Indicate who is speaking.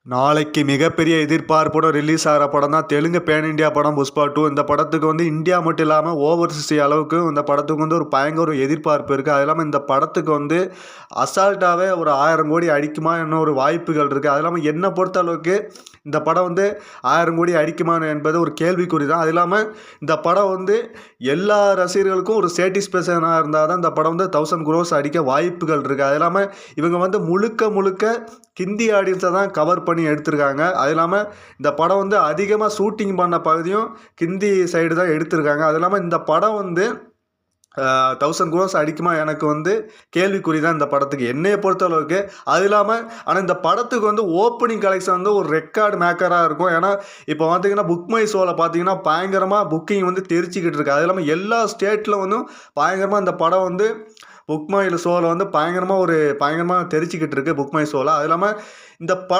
Speaker 1: நாளைக்கு மிகப்பெரிய எதிர்பார்ப்புடன் ரிலீஸ் ஆகிற படம் தான் தெலுங்கு பேன் இண்டியா படம் புஷ்பா 2. இந்த படத்துக்கு வந்து இந்தியா மட்டும் இல்லாமல் ஓவர்சீஸ் அளவுக்கு இந்த படத்துக்கு வந்து ஒரு பயங்கர எதிர்பார்ப்பு இருக்குது. அது இல்லாமல் இந்த படத்துக்கு வந்து அசால்ட்டாகவே ஒரு 1000 கோடி அடிக்குமா என்ன ஒரு வாய்ப்புகள் இருக்குது. அது இல்லாமல் என்னை பொறுத்த அளவுக்கு இந்த படம் வந்து 1000 கோடி அடிக்குமா என்பது ஒரு கேள்விக்குறி தான். அது இல்லாமல் இந்த படம் வந்து எல்லா ரசிகர்களுக்கும் ஒரு சேட்டிஸ்ஃபேக்ஷனாக இருந்தால் தான் இந்த படம் வந்து 1000 crores அடிக்க வாய்ப்புகள் இருக்குது. அது இல்லாமல் இவங்க வந்து முழுக்க ஹிந்தி ஆடியன்ஸை தான் கவர் பண்ணி எடுத்திருக்காங்க. அது இல்லாமல் இந்த படம் வந்து அதிகமாக ஷூட்டிங் பண்ண பகுதியும் ஹிந்தி சைடு தான் எடுத்திருக்காங்க. அது இல்லாமல் இந்த படம் வந்து 1000 crores அடிக்குமா எனக்கு வந்து கேள்விக்குறி தான் இந்த படத்துக்கு என்னையை பொறுத்தளவுக்கு. அது இல்லாமல் ஆனால் இந்த படத்துக்கு வந்து ஓப்பனிங் கலெக்ஷன் வந்து ஒரு ரெக்கார்டு மேக்கராக இருக்கும். ஏன்னா இப்போ பார்த்தீங்கன்னா புக் மை ஷோவில் பார்த்தீங்கன்னா பயங்கரமாக புக்கிங் வந்து தெரிச்சிக்கிட்டு இருக்கு. அது இல்லாமல் எல்லா ஸ்டேட்டில் வந்து பயங்கரமாக இந்த படம் வந்து புக் மை ஷோவில் வந்து பயங்கரமாக தெரிச்சிக்கிட்டு இருக்குது புக் மை ஷோவில். அது இல்லாமல் இந்த